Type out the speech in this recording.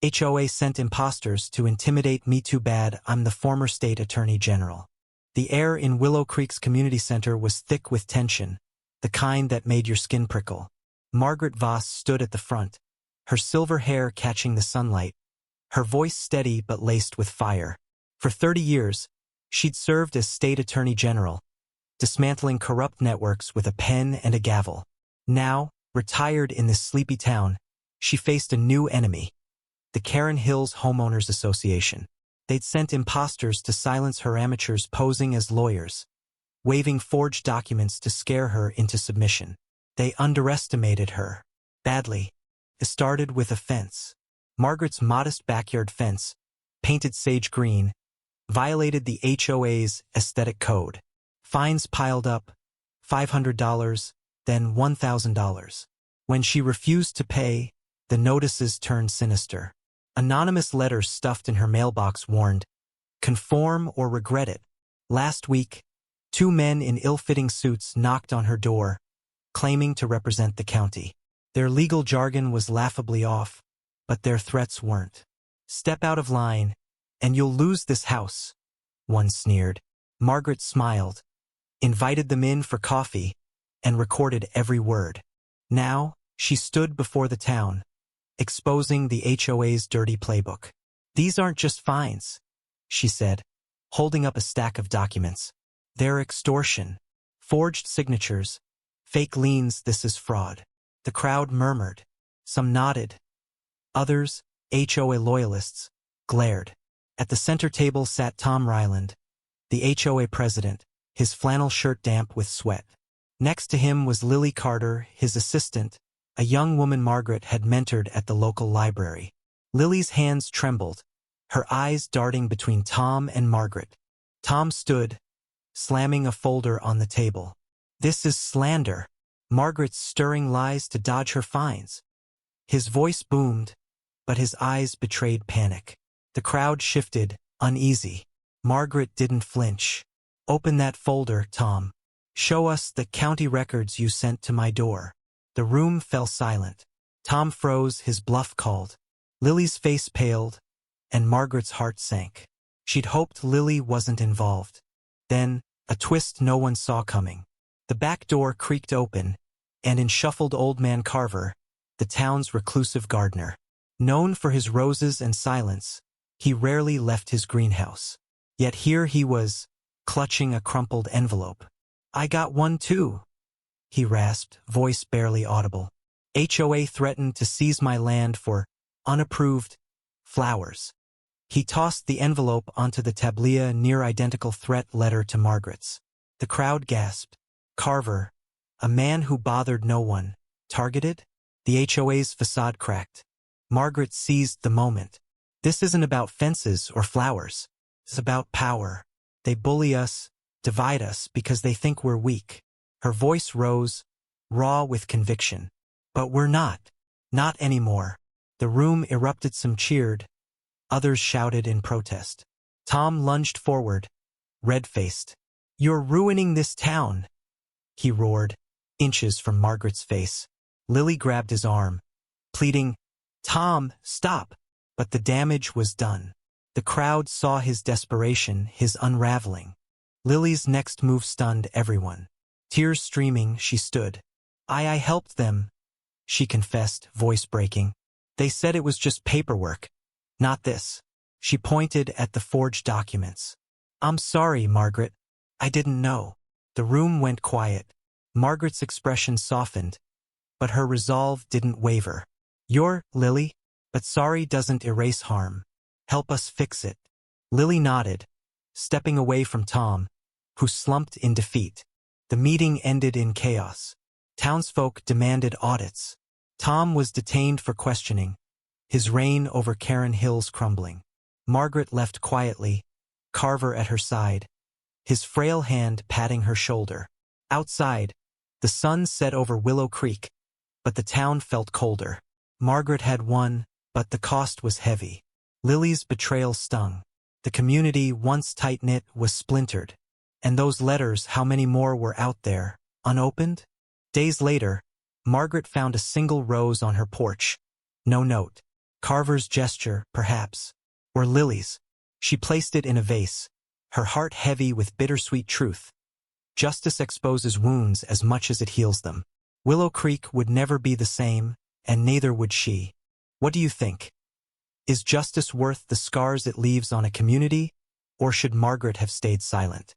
HOA sent imposters to intimidate me. Too bad I'm the former state attorney general. The air in Willow Creek's community center was thick with tension, the kind that made your skin prickle. Margaret Voss stood at the front, her silver hair catching the sunlight, her voice steady but laced with fire. For 30 years, she'd served as state attorney general, dismantling corrupt networks with a pen and a gavel. Now, retired in this sleepy town, she faced a new enemy, the Karen Hills Homeowners Association. They'd sent imposters to silence her amateurs posing as lawyers, waving forged documents to scare her into submission. They underestimated her. Badly. It started with a fence. Margaret's modest backyard fence, painted sage green, violated the HOA's aesthetic code. Fines piled up, $500, then $1,000. When she refused to pay, the notices turned sinister. Anonymous letters stuffed in her mailbox warned, "Conform or regret it." Last week, 2 men in ill-fitting suits knocked on her door, claiming to represent the county. Their legal jargon was laughably off, but their threats weren't. "Step out of line, and you'll lose this house," one sneered. Margaret smiled, invited them in for coffee, and recorded every word. Now, she stood before the town, exposing the HOA's dirty playbook. "These aren't just fines," she said, holding up a stack of documents. "They're extortion. Forged signatures. Fake liens. This is fraud." The crowd murmured. Some nodded. Others, HOA loyalists, glared. At the center table sat Tom Ryland, the HOA president, his flannel shirt damp with sweat. Next to him was Lily Carter, his assistant, a young woman Margaret had mentored at the local library. Lily's hands trembled, her eyes darting between Tom and Margaret. Tom stood, slamming a folder on the table. "This is slander." Margaret's stirring lies to dodge her fines. His voice boomed, but his eyes betrayed panic. The crowd shifted, uneasy. Margaret didn't flinch. "Open that folder, Tom. Show us the county records you sent to my door." The room fell silent. Tom froze, his bluff called. Lily's face paled, and Margaret's heart sank. She'd hoped Lily wasn't involved. Then, a twist no one saw coming. The back door creaked open, and in shuffled Old Man Carver, the town's reclusive gardener. Known for his roses and silence, he rarely left his greenhouse. Yet here he was, clutching a crumpled envelope. "I got one too," he rasped, voice barely audible. "HOA threatened to seize my land for unapproved flowers." He tossed the envelope onto the tablia, near-identical threat letter to Margaret's. The crowd gasped. Carver, a man who bothered no one, targeted? The HOA's facade cracked. Margaret seized the moment. "This isn't about fences or flowers. It's about power. They bully us, divide us because they think we're weak." Her voice rose, raw with conviction. "But we're not. Not anymore." The room erupted. Some cheered. Others shouted in protest. Tom lunged forward, red-faced. "You're ruining this town," he roared, inches from Margaret's face. Lily grabbed his arm, pleading, "Tom, stop." But the damage was done. The crowd saw his desperation, his unraveling. Lily's next move stunned everyone. Tears streaming, she stood. I helped them," she confessed, voice breaking. "They said it was just paperwork. Not this." She pointed at the forged documents. "I'm sorry, Margaret. I didn't know." The room went quiet. Margaret's expression softened, but her resolve didn't waver. "You're Lily, but sorry doesn't erase harm. Help us fix it." Lily nodded, stepping away from Tom, who slumped in defeat. The meeting ended in chaos. Townsfolk demanded audits. Tom was detained for questioning, his reign over Karen Hills crumbling. Margaret left quietly, Carver at her side, his frail hand patting her shoulder. Outside, the sun set over Willow Creek, but the town felt colder. Margaret had won, but the cost was heavy. Lily's betrayal stung. The community, once tight-knit, was splintered. And those letters, how many more were out there, unopened? Days later, Margaret found a single rose on her porch. No note. Carver's gesture, perhaps. Or Lily's. She placed it in a vase, her heart heavy with bittersweet truth. Justice exposes wounds as much as it heals them. Willow Creek would never be the same, and neither would she. What do you think? Is justice worth the scars it leaves on a community, or should Margaret have stayed silent?